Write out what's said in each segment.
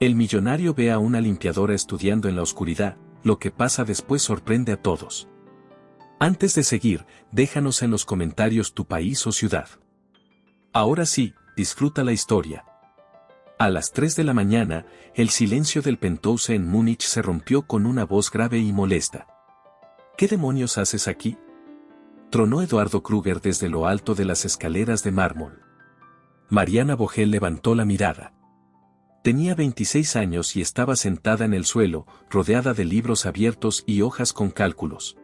El millonario ve a una limpiadora estudiando en la oscuridad, lo que pasa después sorprende a todos. Antes de seguir, déjanos en los comentarios tu país o ciudad. Ahora sí, disfruta la historia. A las 3 de la mañana, el silencio del Penthouse en Múnich se rompió con una voz grave y molesta. ¿Qué demonios haces aquí?, tronó Eduardo Krüger desde lo alto de las escaleras de mármol. Mariana Vogel levantó la mirada. Tenía 26 años y estaba sentada en el suelo, rodeada de libros abiertos y hojas con cálculos.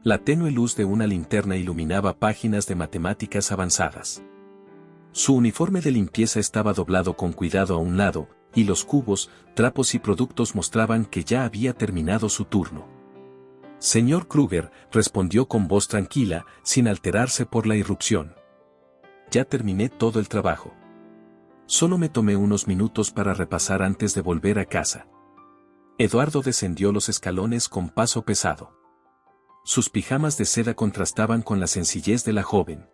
La tenue luz de una linterna iluminaba páginas de matemáticas avanzadas. Su uniforme de limpieza estaba doblado con cuidado a un lado, y los cubos, trapos y productos mostraban que ya había terminado su turno. Señor Krüger, respondió con voz tranquila, sin alterarse por la irrupción. Ya terminé todo el trabajo. Solo me tomé unos minutos para repasar antes de volver a casa. Eduardo descendió los escalones con paso pesado. Sus pijamas de seda contrastaban con la sencillez de la joven.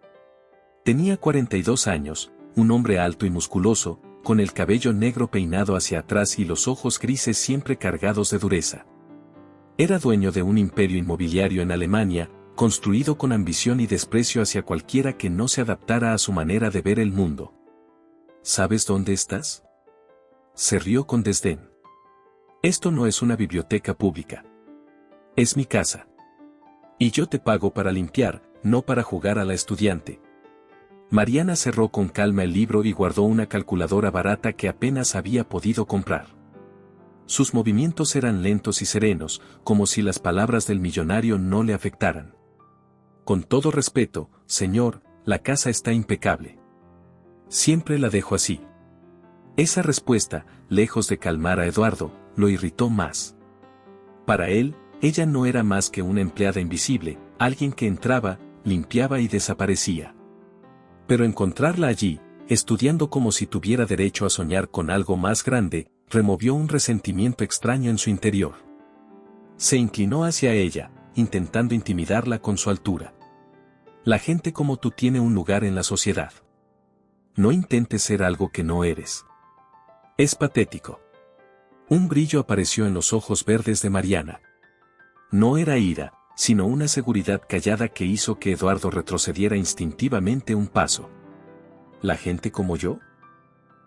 Tenía 42 años, un hombre alto y musculoso, con el cabello negro peinado hacia atrás y los ojos grises siempre cargados de dureza. Era dueño de un imperio inmobiliario en Alemania, construido con ambición y desprecio hacia cualquiera que no se adaptara a su manera de ver el mundo. ¿Sabes dónde estás?, se rió con desdén. Esto no es una biblioteca pública. Es mi casa. Y yo te pago para limpiar, no para jugar a la estudiante. Mariana cerró con calma el libro y guardó una calculadora barata que apenas había podido comprar. Sus movimientos eran lentos y serenos, como si las palabras del millonario no le afectaran. Con todo respeto, señor, la casa está impecable. Siempre la dejo así. Esa respuesta, lejos de calmar a Eduardo, lo irritó más. Para él, ella no era más que una empleada invisible, alguien que entraba, limpiaba y desaparecía. Pero encontrarla allí, estudiando como si tuviera derecho a soñar con algo más grande, removió un resentimiento extraño en su interior. Se inclinó hacia ella, intentando intimidarla con su altura. La gente como tú tiene un lugar en la sociedad. No intentes ser algo que no eres. Es patético. Un brillo apareció en los ojos verdes de Mariana. No era ira, sino una seguridad callada que hizo que Eduardo retrocediera instintivamente un paso. ¿La gente como yo?,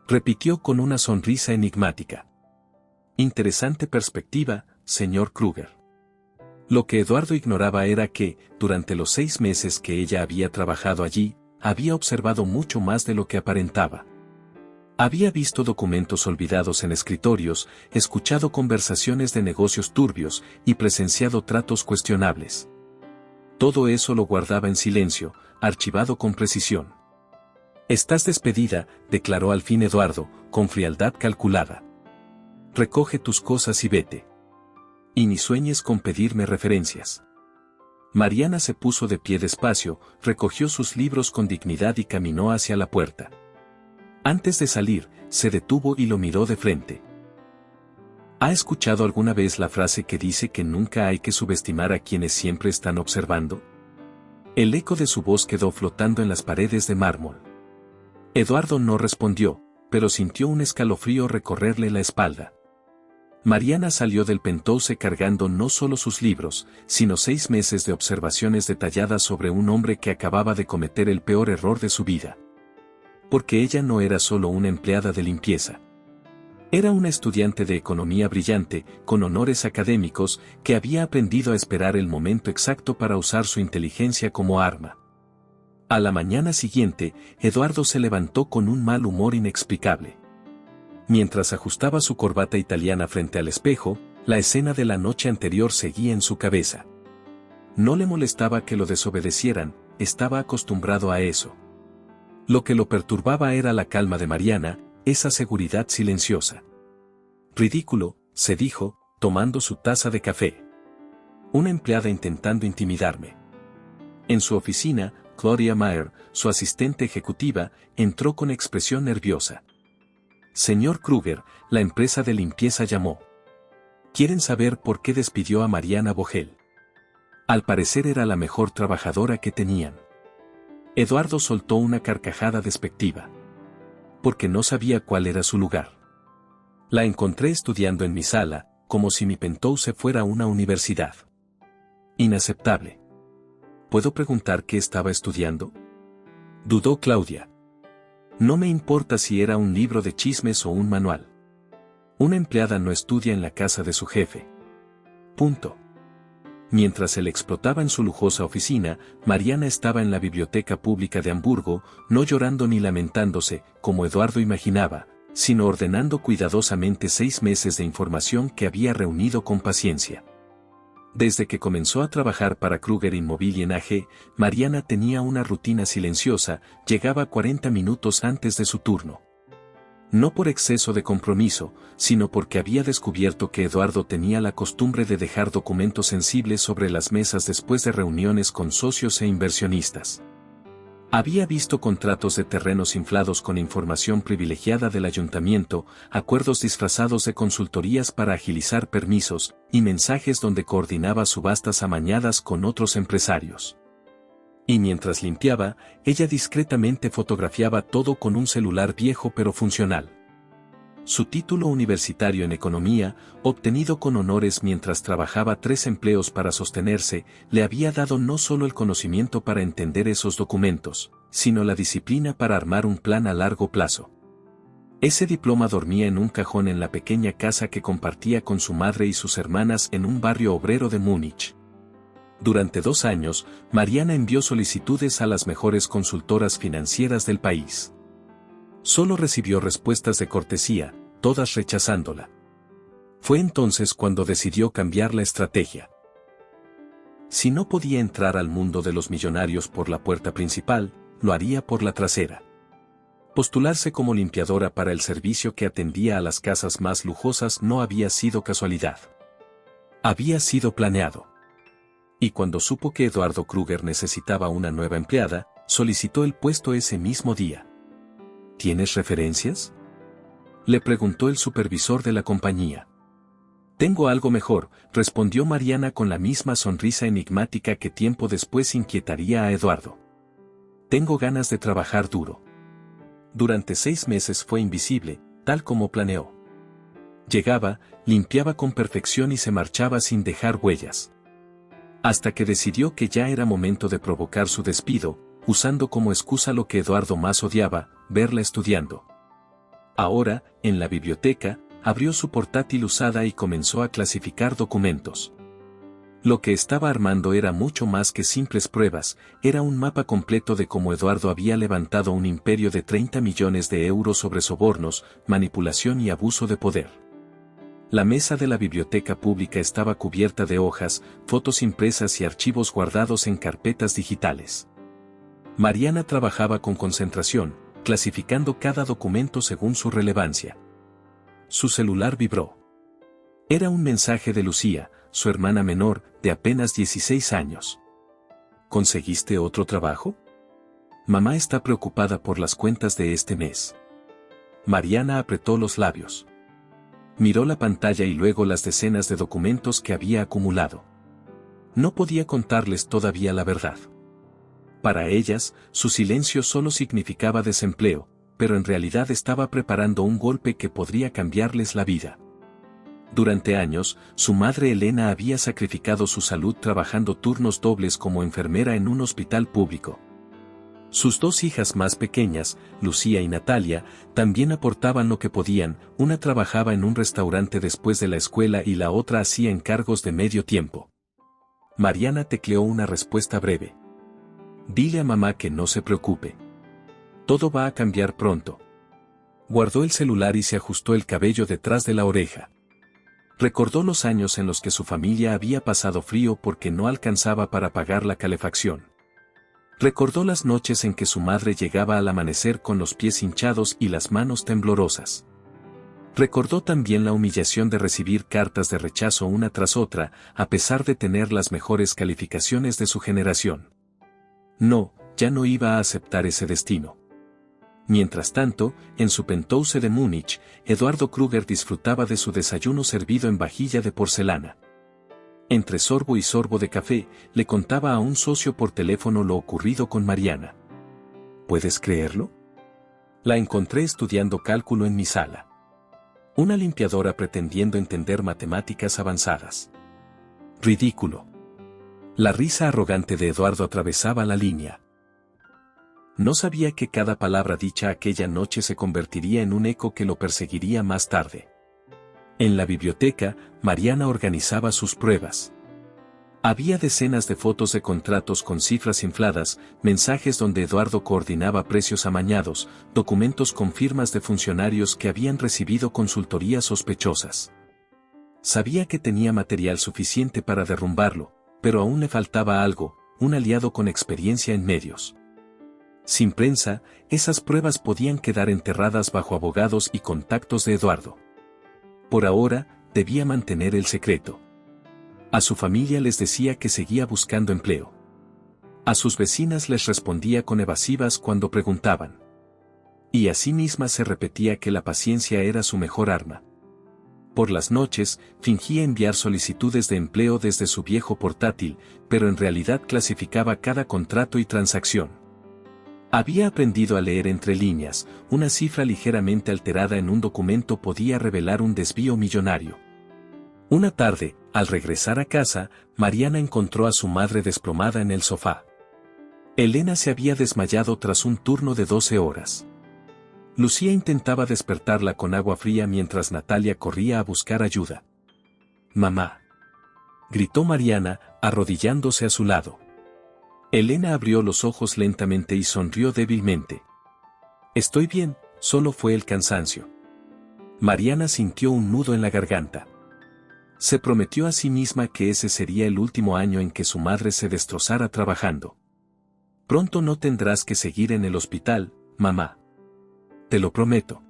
repitió con una sonrisa enigmática. Interesante perspectiva, señor Krüger. Lo que Eduardo ignoraba era que, durante los 6 meses que ella había trabajado allí, había observado mucho más de lo que aparentaba. Había visto documentos olvidados en escritorios, escuchado conversaciones de negocios turbios y presenciado tratos cuestionables. Todo eso lo guardaba en silencio, archivado con precisión. Estás despedida, declaró al fin Eduardo, con frialdad calculada. Recoge tus cosas y vete. Y ni sueñes con pedirme referencias. Mariana se puso de pie despacio, recogió sus libros con dignidad y caminó hacia la puerta. Antes de salir, se detuvo y lo miró de frente. ¿Ha escuchado alguna vez la frase que dice que nunca hay que subestimar a quienes siempre están observando? El eco de su voz quedó flotando en las paredes de mármol. Eduardo no respondió, pero sintió un escalofrío recorrerle la espalda. Mariana salió del Penthouse cargando no solo sus libros, sino 6 meses de observaciones detalladas sobre un hombre que acababa de cometer el peor error de su vida. Porque ella no era solo una empleada de limpieza. Era una estudiante de economía brillante, con honores académicos, que había aprendido a esperar el momento exacto para usar su inteligencia como arma. A la mañana siguiente, Eduardo se levantó con un mal humor inexplicable. Mientras ajustaba su corbata italiana frente al espejo, la escena de la noche anterior seguía en su cabeza. No le molestaba que lo desobedecieran, estaba acostumbrado a eso. Lo que lo perturbaba era la calma de Mariana, esa seguridad silenciosa. Ridículo, se dijo, tomando su taza de café. Una empleada intentando intimidarme. En su oficina, Claudia Mayer, su asistente ejecutiva, entró con expresión nerviosa. Señor Krüger, la empresa de limpieza llamó. Quieren saber por qué despidió a Mariana Vogel. Al parecer era la mejor trabajadora que tenían. Eduardo soltó una carcajada despectiva. Porque no sabía cuál era su lugar. La encontré estudiando en mi sala, como si mi penthouse fuera una universidad. Inaceptable. ¿Puedo preguntar qué estaba estudiando? Dudó Claudia. No me importa si era un libro de chismes o un manual. Una empleada no estudia en la casa de su jefe. Punto. Mientras él explotaba en su lujosa oficina, Mariana estaba en la biblioteca pública de Hamburgo, no llorando ni lamentándose, como Eduardo imaginaba, sino ordenando cuidadosamente 6 meses de información que había reunido con paciencia. Desde que comenzó a trabajar para Kruger Immobilien AG, Mariana tenía una rutina silenciosa, llegaba 40 minutos antes de su turno. No por exceso de compromiso, sino porque había descubierto que Eduardo tenía la costumbre de dejar documentos sensibles sobre las mesas después de reuniones con socios e inversionistas. Había visto contratos de terrenos inflados con información privilegiada del ayuntamiento, acuerdos disfrazados de consultorías para agilizar permisos, y mensajes donde coordinaba subastas amañadas con otros empresarios. Y mientras limpiaba, ella discretamente fotografiaba todo con un celular viejo pero funcional. Su título universitario en economía, obtenido con honores mientras trabajaba 3 empleos para sostenerse, le había dado no solo el conocimiento para entender esos documentos, sino la disciplina para armar un plan a largo plazo. Ese diploma dormía en un cajón en la pequeña casa que compartía con su madre y sus hermanas en un barrio obrero de Múnich. Durante 2 años, Mariana envió solicitudes a las mejores consultoras financieras del país. Solo recibió respuestas de cortesía, todas rechazándola. Fue entonces cuando decidió cambiar la estrategia. Si no podía entrar al mundo de los millonarios por la puerta principal, lo haría por la trasera. Postularse como limpiadora para el servicio que atendía a las casas más lujosas no había sido casualidad. Había sido planeado. Y cuando supo que Eduardo Kruger necesitaba una nueva empleada, solicitó el puesto ese mismo día. ¿Tienes referencias?, le preguntó el supervisor de la compañía. Tengo algo mejor, respondió Mariana con la misma sonrisa enigmática que tiempo después inquietaría a Eduardo. Tengo ganas de trabajar duro. Durante 6 meses fue invisible, tal como planeó. Llegaba, limpiaba con perfección y se marchaba sin dejar huellas. Hasta que decidió que ya era momento de provocar su despido, usando como excusa lo que Eduardo más odiaba, verla estudiando. Ahora, en la biblioteca, abrió su portátil usada y comenzó a clasificar documentos. Lo que estaba armando era mucho más que simples pruebas, era un mapa completo de cómo Eduardo había levantado un imperio de 30 millones de euros sobre sobornos, manipulación y abuso de poder. La mesa de la biblioteca pública estaba cubierta de hojas, fotos impresas y archivos guardados en carpetas digitales. Mariana trabajaba con concentración, clasificando cada documento según su relevancia. Su celular vibró. Era un mensaje de Lucía, su hermana menor, de apenas 16 años. ¿Conseguiste otro trabajo? Mamá está preocupada por las cuentas de este mes. Mariana apretó los labios. Miró la pantalla y luego las decenas de documentos que había acumulado. No podía contarles todavía la verdad. Para ellas, su silencio solo significaba desempleo, pero en realidad estaba preparando un golpe que podría cambiarles la vida. Durante años, su madre Elena había sacrificado su salud trabajando turnos dobles como enfermera en un hospital público. Sus 2 hijas más pequeñas, Lucía y Natalia, también aportaban lo que podían, una trabajaba en un restaurante después de la escuela y la otra hacía encargos de medio tiempo. Mariana tecleó una respuesta breve. Dile a mamá que no se preocupe. Todo va a cambiar pronto. Guardó el celular y se ajustó el cabello detrás de la oreja. Recordó los años en los que su familia había pasado frío porque no alcanzaba para pagar la calefacción. Recordó las noches en que su madre llegaba al amanecer con los pies hinchados y las manos temblorosas. Recordó también la humillación de recibir cartas de rechazo una tras otra, a pesar de tener las mejores calificaciones de su generación. No, ya no iba a aceptar ese destino. Mientras tanto, en su penthouse de Múnich, Eduardo Kruger disfrutaba de su desayuno servido en vajilla de porcelana. Entre sorbo y sorbo de café, le contaba a un socio por teléfono lo ocurrido con Mariana. ¿Puedes creerlo? La encontré estudiando cálculo en mi sala. Una limpiadora pretendiendo entender matemáticas avanzadas. Ridículo. La risa arrogante de Eduardo atravesaba la línea. No sabía que cada palabra dicha aquella noche se convertiría en un eco que lo perseguiría más tarde. En la biblioteca, Mariana organizaba sus pruebas. Había decenas de fotos de contratos con cifras infladas, mensajes donde Eduardo coordinaba precios amañados, documentos con firmas de funcionarios que habían recibido consultorías sospechosas. Sabía que tenía material suficiente para derrumbarlo, pero aún le faltaba algo, un aliado con experiencia en medios. Sin prensa, esas pruebas podían quedar enterradas bajo abogados y contactos de Eduardo. Por ahora, debía mantener el secreto. A su familia les decía que seguía buscando empleo. A sus vecinas les respondía con evasivas cuando preguntaban. Y a sí misma se repetía que la paciencia era su mejor arma. Por las noches, fingía enviar solicitudes de empleo desde su viejo portátil, pero en realidad clasificaba cada contrato y transacción. Había aprendido a leer entre líneas, una cifra ligeramente alterada en un documento podía revelar un desvío millonario. Una tarde, al regresar a casa, Mariana encontró a su madre desplomada en el sofá. Elena se había desmayado tras un turno de 12 horas. Lucía intentaba despertarla con agua fría mientras Natalia corría a buscar ayuda. «Mamá», gritó Mariana, arrodillándose a su lado. Elena abrió los ojos lentamente y sonrió débilmente. «Estoy bien, solo fue el cansancio». Mariana sintió un nudo en la garganta. Se prometió a sí misma que ese sería el último año en que su madre se destrozara trabajando. «Pronto no tendrás que seguir en el hospital, mamá. Te lo prometo».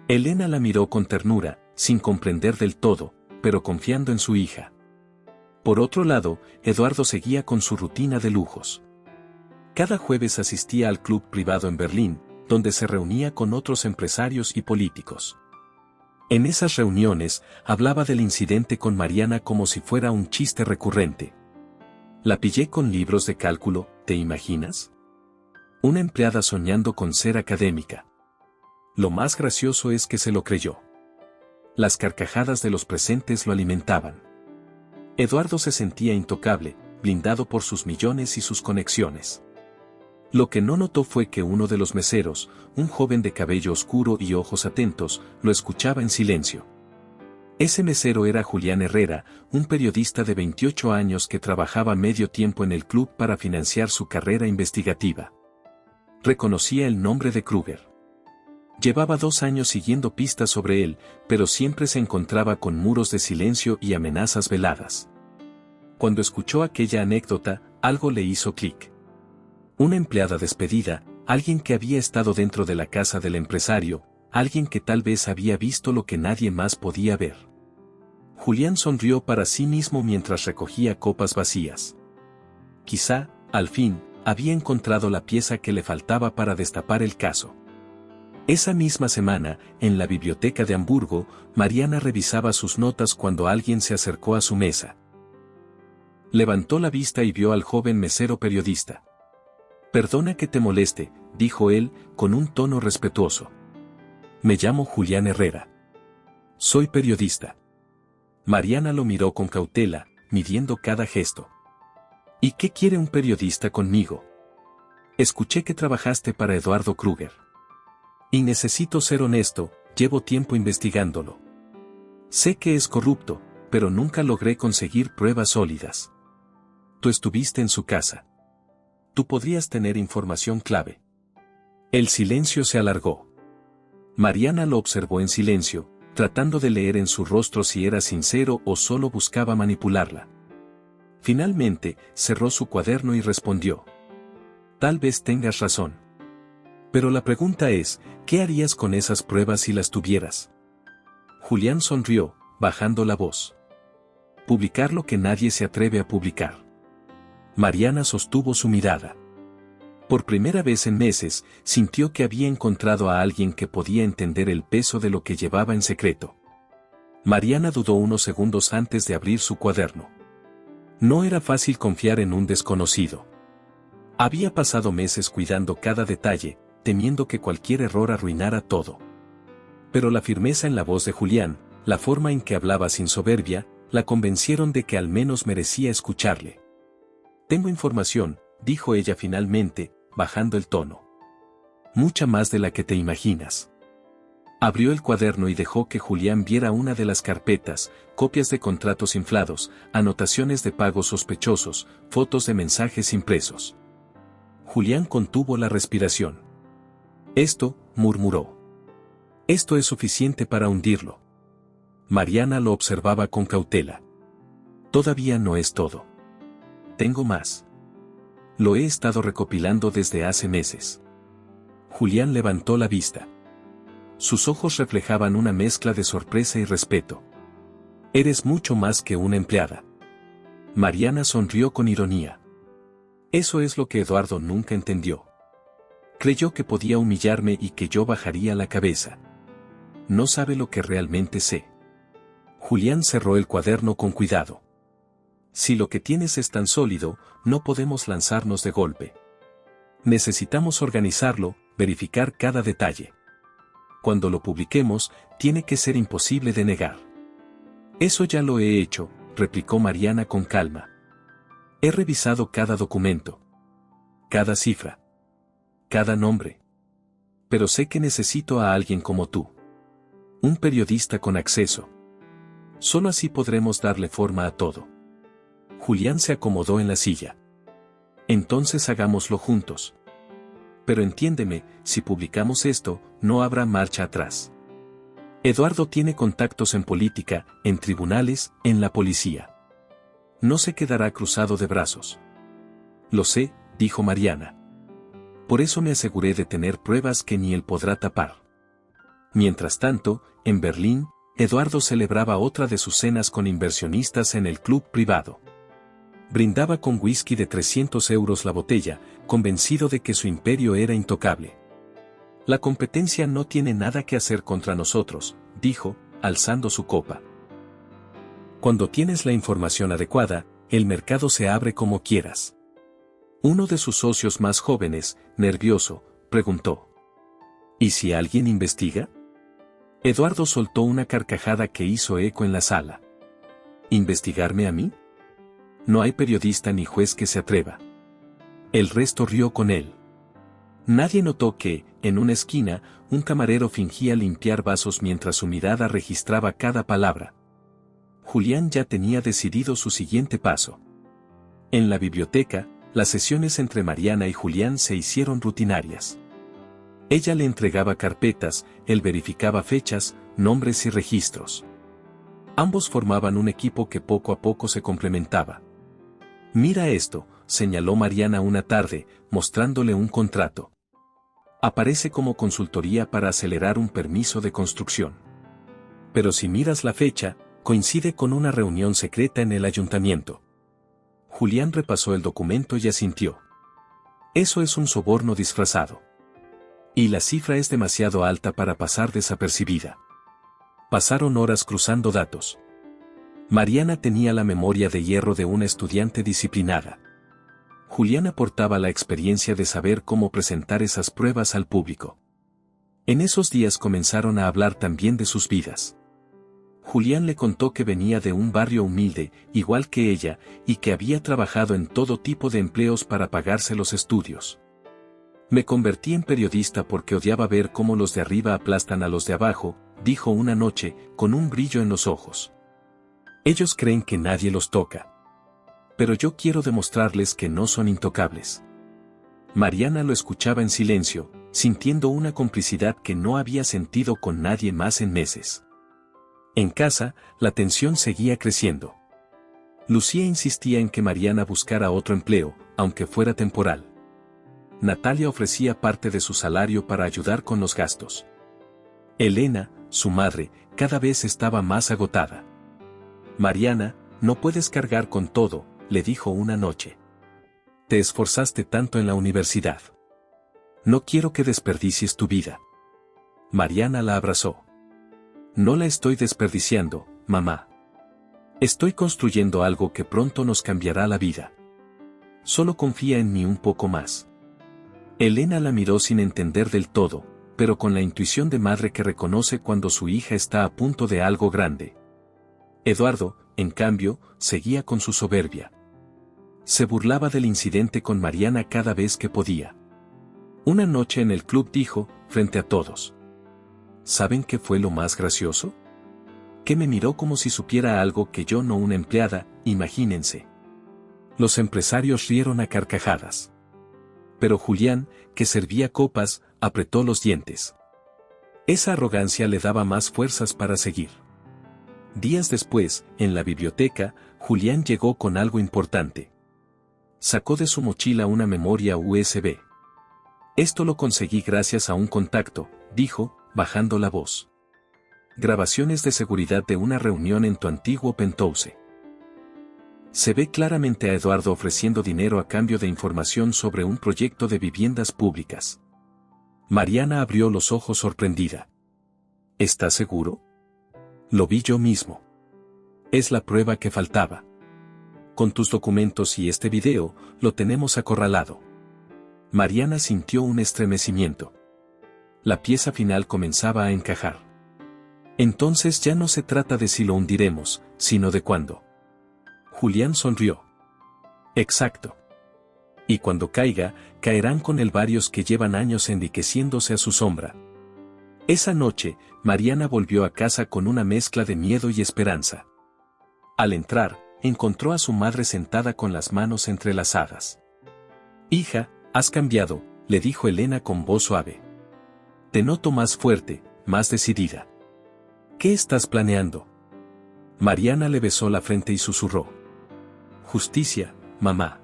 Elena la miró con ternura, sin comprender del todo, pero confiando en su hija. Por otro lado, Eduardo seguía con su rutina de lujos. Cada jueves asistía al club privado en Berlín, donde se reunía con otros empresarios y políticos. En esas reuniones, hablaba del incidente con Mariana como si fuera un chiste recurrente. «La pillé con libros de cálculo, ¿te imaginas? Una empleada soñando con ser académica». Lo más gracioso es que se lo creyó. Las carcajadas de los presentes lo alimentaban. Eduardo se sentía intocable, blindado por sus millones y sus conexiones. Lo que no notó fue que uno de los meseros, un joven de cabello oscuro y ojos atentos, lo escuchaba en silencio. Ese mesero era Julián Herrera, un periodista de 28 años que trabajaba medio tiempo en el club para financiar su carrera investigativa. Reconocía el nombre de Kruger. Llevaba 2 años siguiendo pistas sobre él, pero siempre se encontraba con muros de silencio y amenazas veladas. Cuando escuchó aquella anécdota, algo le hizo clic. Una empleada despedida, alguien que había estado dentro de la casa del empresario, alguien que tal vez había visto lo que nadie más podía ver. Julián sonrió para sí mismo mientras recogía copas vacías. Quizá, al fin, había encontrado la pieza que le faltaba para destapar el caso. Esa misma semana, en la biblioteca de Hamburgo, Mariana revisaba sus notas cuando alguien se acercó a su mesa. Levantó la vista y vio al joven mesero periodista. «Perdona que te moleste», dijo él, con un tono respetuoso. «Me llamo Julián Herrera. Soy periodista». Mariana lo miró con cautela, midiendo cada gesto. «¿Y qué quiere un periodista conmigo? Escuché que trabajaste para Eduardo Kruger. Y necesito ser honesto, llevo tiempo investigándolo. Sé que es corrupto, pero nunca logré conseguir pruebas sólidas. Tú estuviste en su casa. Tú podrías tener información clave». El silencio se alargó. Mariana lo observó en silencio, tratando de leer en su rostro si era sincero o solo buscaba manipularla. Finalmente, cerró su cuaderno y respondió. «Tal vez tengas razón. Pero la pregunta es, ¿qué harías con esas pruebas si las tuvieras?» Julián sonrió, bajando la voz. «Publicar lo que nadie se atreve a publicar». Mariana sostuvo su mirada. Por primera vez en meses, sintió que había encontrado a alguien que podía entender el peso de lo que llevaba en secreto. Mariana dudó unos segundos antes de abrir su cuaderno. No era fácil confiar en un desconocido. Había pasado meses cuidando cada detalle, temiendo que cualquier error arruinara todo. Pero la firmeza en la voz de Julián, la forma en que hablaba sin soberbia, la convencieron de que al menos merecía escucharle. Tengo información, dijo ella finalmente, bajando el tono. Mucha más de la que te imaginas. Abrió el cuaderno y dejó que Julián viera una de las carpetas, copias de contratos inflados, anotaciones de pagos sospechosos, fotos de mensajes impresos. Julián contuvo la respiración. Esto, murmuró. Esto es suficiente para hundirlo. Mariana lo observaba con cautela. Todavía no es todo. Tengo más. Lo he estado recopilando desde hace meses. Julián levantó la vista. Sus ojos reflejaban una mezcla de sorpresa y respeto. Eres mucho más que una empleada. Mariana sonrió con ironía. Eso es lo que Eduardo nunca entendió. Creyó que podía humillarme y que yo bajaría la cabeza. No sabe lo que realmente sé. Julián cerró el cuaderno con cuidado. Si lo que tienes es tan sólido, no podemos lanzarnos de golpe. Necesitamos organizarlo, verificar cada detalle. Cuando lo publiquemos, tiene que ser imposible de negar. Eso ya lo he hecho, replicó Mariana con calma. He revisado cada documento, cada cifra, cada nombre. Pero sé que necesito a alguien como tú. Un periodista con acceso. Solo así podremos darle forma a todo. Julián se acomodó en la silla. Entonces hagámoslo juntos. Pero entiéndeme, si publicamos esto, no habrá marcha atrás. Eduardo tiene contactos en política, en tribunales, en la policía. No se quedará cruzado de brazos. Lo sé, dijo Mariana. Por eso me aseguré de tener pruebas que ni él podrá tapar. Mientras tanto, en Berlín, Eduardo celebraba otra de sus cenas con inversionistas en el club privado. Brindaba con whisky de 300 euros la botella, convencido de que su imperio era intocable. La competencia no tiene nada que hacer contra nosotros, dijo, alzando su copa. Cuando tienes la información adecuada, el mercado se abre como quieras. Uno de sus socios más jóvenes, nervioso, preguntó. ¿Y si alguien investiga? Eduardo soltó una carcajada que hizo eco en la sala. ¿Investigarme a mí? No hay periodista ni juez que se atreva. El resto rió con él. Nadie notó que, en una esquina, un camarero fingía limpiar vasos mientras su mirada registraba cada palabra. Julián ya tenía decidido su siguiente paso. En la biblioteca, las sesiones entre Mariana y Julián se hicieron rutinarias. Ella le entregaba carpetas, él verificaba fechas, nombres y registros. Ambos formaban un equipo que poco a poco se complementaba. Mira esto, señaló Mariana una tarde, mostrándole un contrato. Aparece como consultoría para acelerar un permiso de construcción. Pero si miras la fecha, coincide con una reunión secreta en el ayuntamiento. Julián repasó el documento y asintió. Eso es un soborno disfrazado. Y la cifra es demasiado alta para pasar desapercibida. Pasaron horas cruzando datos. Mariana tenía la memoria de hierro de una estudiante disciplinada. Julián aportaba la experiencia de saber cómo presentar esas pruebas al público. En esos días comenzaron a hablar también de sus vidas. Julián le contó que venía de un barrio humilde, igual que ella, y que había trabajado en todo tipo de empleos para pagarse los estudios. Me convertí en periodista porque odiaba ver cómo los de arriba aplastan a los de abajo, dijo una noche, con un brillo en los ojos. Ellos creen que nadie los toca. Pero yo quiero demostrarles que no son intocables. Mariana lo escuchaba en silencio, sintiendo una complicidad que no había sentido con nadie más en meses. En casa, la tensión seguía creciendo. Lucía insistía en que Mariana buscara otro empleo, aunque fuera temporal. Natalia ofrecía parte de su salario para ayudar con los gastos. Elena, su madre, cada vez estaba más agotada. Mariana, no puedes cargar con todo, le dijo una noche. Te esforzaste tanto en la universidad. No quiero que desperdicies tu vida. Mariana la abrazó. No la estoy desperdiciando, mamá. Estoy construyendo algo que pronto nos cambiará la vida. Solo confía en mí un poco más. Elena la miró sin entender del todo, pero con la intuición de madre que reconoce cuando su hija está a punto de algo grande. Eduardo, en cambio, seguía con su soberbia. Se burlaba del incidente con Mariana cada vez que podía. Una noche en el club dijo, frente a todos: ¿saben qué fue lo más gracioso? Que me miró como si supiera algo que yo no, una empleada, imagínense. Los empresarios rieron a carcajadas. Pero Julián, que servía copas, apretó los dientes. Esa arrogancia le daba más fuerzas para seguir. Días después, en la biblioteca, Julián llegó con algo importante. Sacó de su mochila una memoria USB. Esto lo conseguí gracias a un contacto, dijo, bajando la voz. Grabaciones de seguridad de una reunión en tu antiguo penthouse. Se ve claramente a Eduardo ofreciendo dinero a cambio de información sobre un proyecto de viviendas públicas. Mariana abrió los ojos sorprendida. ¿Estás seguro? Lo vi yo mismo. Es la prueba que faltaba. Con tus documentos y este video, lo tenemos acorralado. Mariana sintió un estremecimiento. La pieza final comenzaba a encajar. Entonces ya no se trata de si lo hundiremos, sino de cuándo. Julián sonrió. Exacto. Y cuando caiga, caerán con él varios que llevan años enriqueciéndose a su sombra. Esa noche, Mariana volvió a casa con una mezcla de miedo y esperanza. Al entrar, encontró a su madre sentada con las manos entrelazadas. Hija, has cambiado, le dijo Elena con voz suave. Te noto más fuerte, más decidida. ¿Qué estás planeando? Mariana le besó la frente y susurró. Justicia, mamá.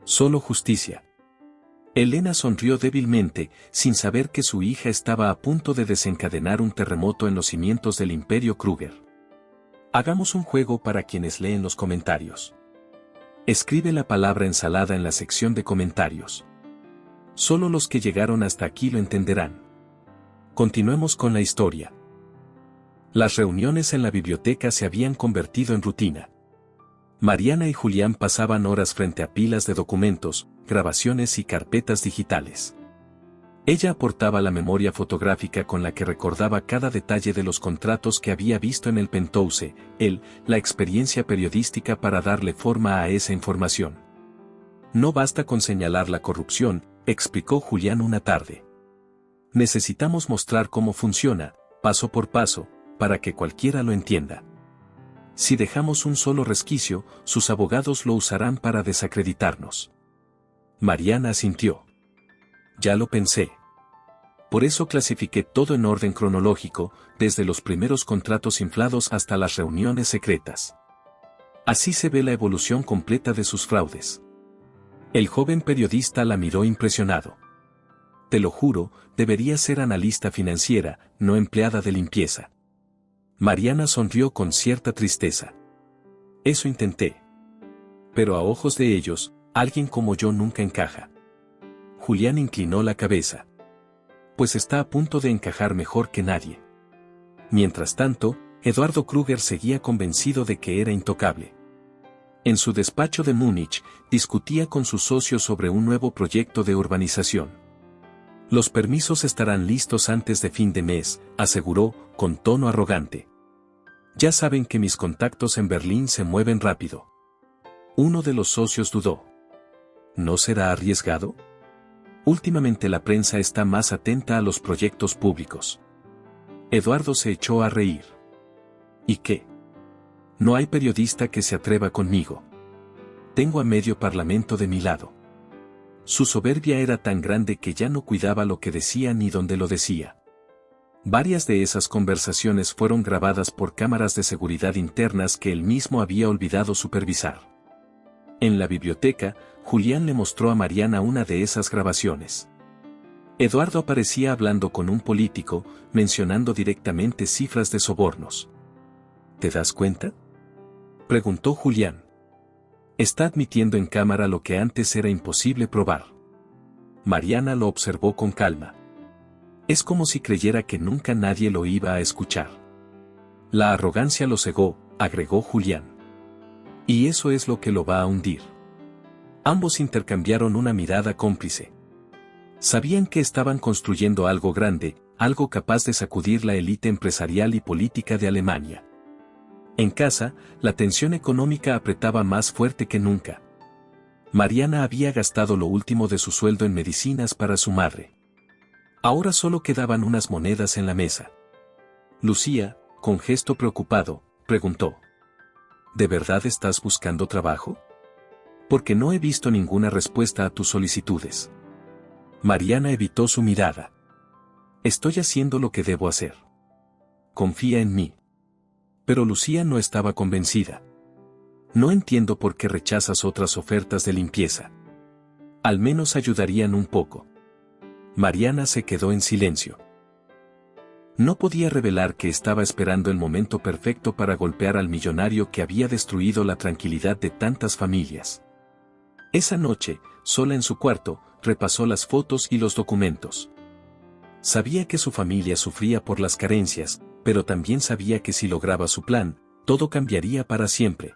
Solo justicia. Elena sonrió débilmente, sin saber que su hija estaba a punto de desencadenar un terremoto en los cimientos del Imperio Kruger. Hagamos un juego para quienes leen los comentarios. Escribe la palabra ensalada en la sección de comentarios. Solo los que llegaron hasta aquí lo entenderán. Continuemos con la historia. Las reuniones en la biblioteca se habían convertido en rutina. Mariana y Julián pasaban horas frente a pilas de documentos, grabaciones y carpetas digitales. Ella aportaba la memoria fotográfica con la que recordaba cada detalle de los contratos que había visto en el penthouse, él, la experiencia periodística para darle forma a esa información. No basta con señalar la corrupción, explicó Julián una tarde. Necesitamos mostrar cómo funciona, paso por paso, para que cualquiera lo entienda. Si dejamos un solo resquicio, sus abogados lo usarán para desacreditarnos. Mariana asintió. Ya lo pensé. Por eso clasifiqué todo en orden cronológico, desde los primeros contratos inflados hasta las reuniones secretas. Así se ve la evolución completa de sus fraudes. El joven periodista la miró impresionado. Te lo juro, debería ser analista financiera, no empleada de limpieza. Mariana sonrió con cierta tristeza. Eso intenté. Pero a ojos de ellos, alguien como yo nunca encaja. Julián inclinó la cabeza. Pues está a punto de encajar mejor que nadie. Mientras tanto, Eduardo Kruger seguía convencido de que era intocable. En su despacho de Múnich, discutía con sus socios sobre un nuevo proyecto de urbanización. Los permisos estarán listos antes de fin de mes, aseguró, con tono arrogante. Ya saben que mis contactos en Berlín se mueven rápido. Uno de los socios dudó. ¿No será arriesgado? Últimamente la prensa está más atenta a los proyectos públicos. Eduardo se echó a reír. ¿Y qué? No hay periodista que se atreva conmigo. Tengo a medio parlamento de mi lado. Su soberbia era tan grande que ya no cuidaba lo que decía ni dónde lo decía. Varias de esas conversaciones fueron grabadas por cámaras de seguridad internas que él mismo había olvidado supervisar. En la biblioteca, Julián le mostró a Mariana una de esas grabaciones. Eduardo aparecía hablando con un político, mencionando directamente cifras de sobornos. ¿Te das cuenta?, preguntó Julián. Está admitiendo en cámara lo que antes era imposible probar. Mariana lo observó con calma. Es como si creyera que nunca nadie lo iba a escuchar. La arrogancia lo cegó, agregó Julián. Y eso es lo que lo va a hundir. Ambos intercambiaron una mirada cómplice. Sabían que estaban construyendo algo grande, algo capaz de sacudir la élite empresarial y política de Alemania. En casa, la tensión económica apretaba más fuerte que nunca. Mariana había gastado lo último de su sueldo en medicinas para su madre. Ahora solo quedaban unas monedas en la mesa. Lucía, con gesto preocupado, preguntó: ¿De verdad estás buscando trabajo? Porque no he visto ninguna respuesta a tus solicitudes. Mariana evitó su mirada. Estoy haciendo lo que debo hacer. Confía en mí. Pero Lucía no estaba convencida. No entiendo por qué rechazas otras ofertas de limpieza. Al menos ayudarían un poco. Mariana se quedó en silencio. No podía revelar que estaba esperando el momento perfecto para golpear al millonario que había destruido la tranquilidad de tantas familias. Esa noche, sola en su cuarto, repasó las fotos y los documentos. Sabía que su familia sufría por las carencias, pero también sabía que si lograba su plan, todo cambiaría para siempre.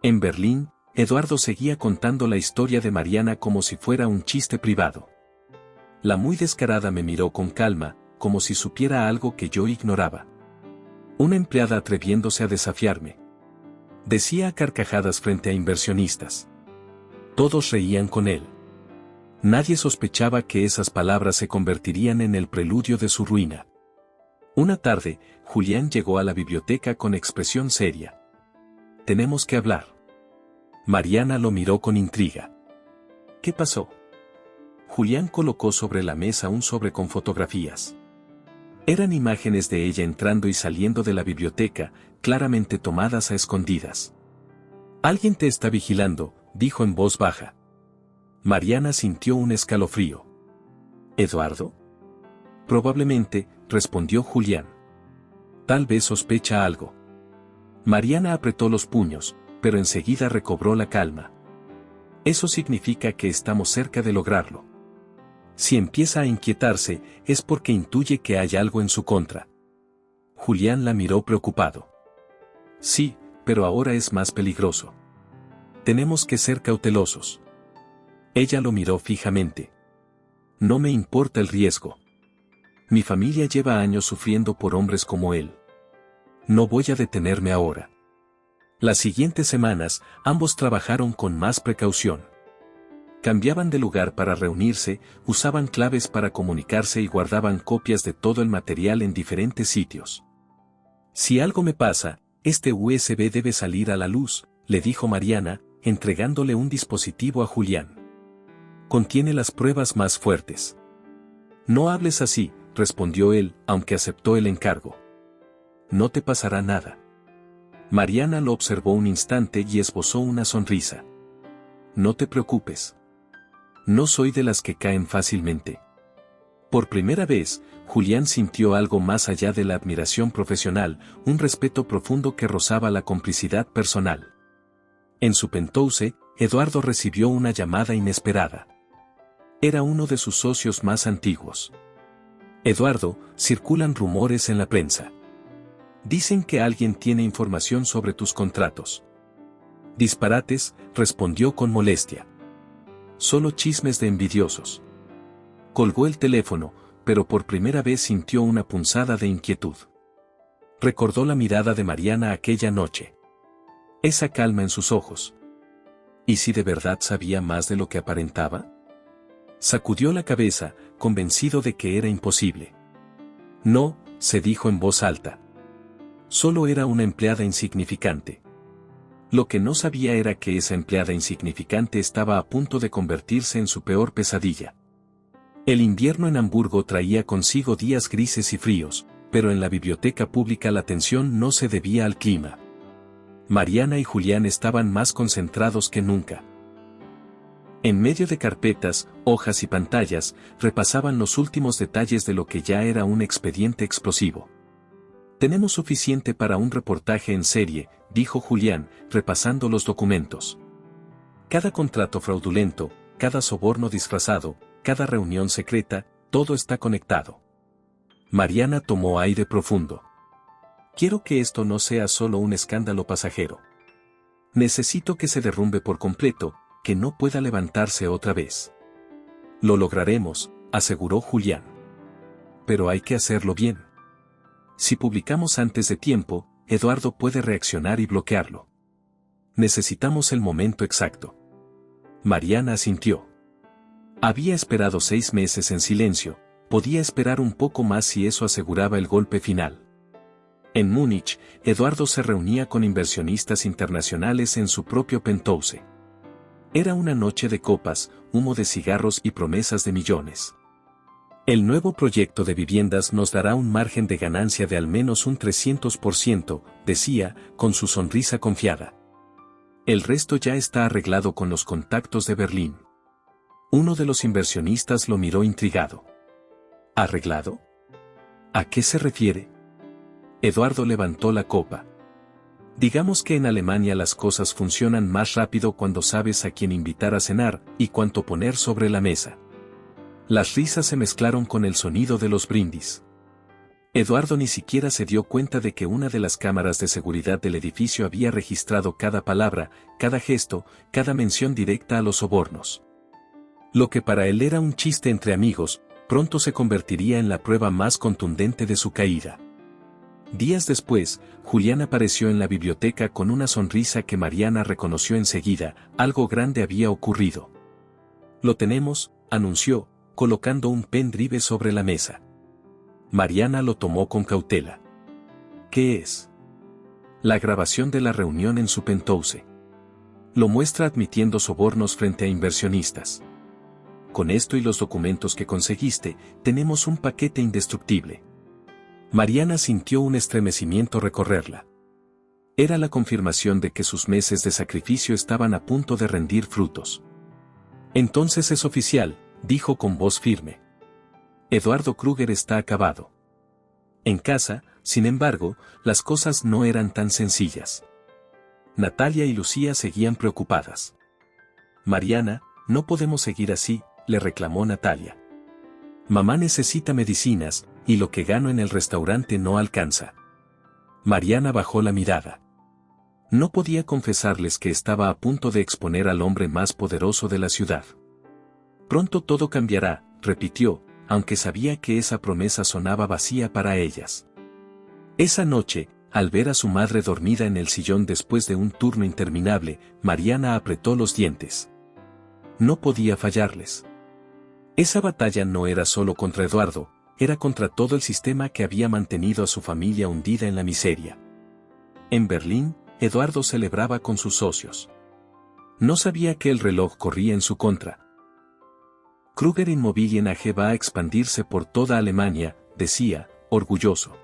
En Berlín, Eduardo seguía contando la historia de Mariana como si fuera un chiste privado. La muy descarada me miró con calma, como si supiera algo que yo ignoraba. Una empleada atreviéndose a desafiarme. Decía a carcajadas frente a inversionistas. Todos reían con él. Nadie sospechaba que esas palabras se convertirían en el preludio de su ruina. Una tarde, Julián llegó a la biblioteca con expresión seria. Tenemos que hablar. Mariana lo miró con intriga. ¿Qué pasó? Julián colocó sobre la mesa un sobre con fotografías. Eran imágenes de ella entrando y saliendo de la biblioteca, claramente tomadas a escondidas. Alguien te está vigilando, dijo en voz baja. Mariana sintió un escalofrío. ¿Eduardo? Probablemente, respondió Julián. Tal vez sospecha algo. Mariana apretó los puños, pero enseguida recobró la calma. Eso significa que estamos cerca de lograrlo. Si empieza a inquietarse, es porque intuye que hay algo en su contra. Julián la miró preocupado. Sí, pero ahora es más peligroso. Tenemos que ser cautelosos. Ella lo miró fijamente. No me importa el riesgo. Mi familia lleva años sufriendo por hombres como él. No voy a detenerme ahora. Las siguientes semanas, ambos trabajaron con más precaución. Cambiaban de lugar para reunirse, usaban claves para comunicarse y guardaban copias de todo el material en diferentes sitios. Si algo me pasa, este USB debe salir a la luz, le dijo Mariana, entregándole un dispositivo a Julián. Contiene las pruebas más fuertes. No hables así, respondió él, aunque aceptó el encargo. No te pasará nada. Mariana lo observó un instante y esbozó una sonrisa. No te preocupes. No soy de las que caen fácilmente. Por primera vez, Julián sintió algo más allá de la admiración profesional, un respeto profundo que rozaba la complicidad personal. En su penthouse, Eduardo recibió una llamada inesperada. Era uno de sus socios más antiguos. Eduardo, circulan rumores en la prensa. Dicen que alguien tiene información sobre tus contratos. Disparates, respondió con molestia. Solo chismes de envidiosos. Colgó el teléfono, pero por primera vez sintió una punzada de inquietud. Recordó la mirada de Mariana aquella noche. Esa calma en sus ojos. ¿Y si de verdad sabía más de lo que aparentaba? Sacudió la cabeza, convencido de que era imposible. No, se dijo en voz alta. Solo era una empleada insignificante. Lo que no sabía era que esa empleada insignificante estaba a punto de convertirse en su peor pesadilla. El invierno en Hamburgo traía consigo días grises y fríos, pero en la biblioteca pública la tensión no se debía al clima. Mariana y Julián estaban más concentrados que nunca. En medio de carpetas, hojas y pantallas, repasaban los últimos detalles de lo que ya era un expediente explosivo. Tenemos suficiente para un reportaje en serie, dijo Julián, repasando los documentos. Cada contrato fraudulento, cada soborno disfrazado, cada reunión secreta, todo está conectado. Mariana tomó aire profundo. Quiero que esto no sea solo un escándalo pasajero. Necesito que se derrumbe por completo, que no pueda levantarse otra vez. Lo lograremos, aseguró Julián. Pero hay que hacerlo bien. Si publicamos antes de tiempo, Eduardo puede reaccionar y bloquearlo. Necesitamos el momento exacto. Mariana asintió. Había esperado 6 meses en silencio, podía esperar un poco más si eso aseguraba el golpe final. En Múnich, Eduardo se reunía con inversionistas internacionales en su propio penthouse. Era una noche de copas, humo de cigarros y promesas de millones. El nuevo proyecto de viviendas nos dará un margen de ganancia de al menos un 300%, decía, con su sonrisa confiada. El resto ya está arreglado con los contactos de Berlín. Uno de los inversionistas lo miró intrigado. ¿Arreglado? ¿A qué se refiere? Eduardo levantó la copa. Digamos que en Alemania las cosas funcionan más rápido cuando sabes a quién invitar a cenar y cuánto poner sobre la mesa. Las risas se mezclaron con el sonido de los brindis. Eduardo ni siquiera se dio cuenta de que una de las cámaras de seguridad del edificio había registrado cada palabra, cada gesto, cada mención directa a los sobornos. Lo que para él era un chiste entre amigos, pronto se convertiría en la prueba más contundente de su caída. Días después, Julián apareció en la biblioteca con una sonrisa que Mariana reconoció enseguida, algo grande había ocurrido. Lo tenemos, anunció, colocando un pendrive sobre la mesa. Mariana lo tomó con cautela. ¿Qué es? La grabación de la reunión en su penthouse. Lo muestra admitiendo sobornos frente a inversionistas. Con esto y los documentos que conseguiste, tenemos un paquete indestructible. Mariana sintió un estremecimiento recorrerla. Era la confirmación de que sus meses de sacrificio estaban a punto de rendir frutos. Entonces es oficial, dijo con voz firme. Eduardo Kruger está acabado. En casa, sin embargo, las cosas no eran tan sencillas. Natalia y Lucía seguían preocupadas. Mariana, no podemos seguir así, le reclamó Natalia. Mamá necesita medicinas, y lo que gano en el restaurante no alcanza. Mariana bajó la mirada. No podía confesarles que estaba a punto de exponer al hombre más poderoso de la ciudad. Pronto todo cambiará, repitió, aunque sabía que esa promesa sonaba vacía para ellas. Esa noche, al ver a su madre dormida en el sillón después de un turno interminable, Mariana apretó los dientes. No podía fallarles. Esa batalla no era solo contra Eduardo, era contra todo el sistema que había mantenido a su familia hundida en la miseria. En Berlín, Eduardo celebraba con sus socios. No sabía que el reloj corría en su contra. Kruger Immobilien AG va a expandirse por toda Alemania, decía, orgulloso.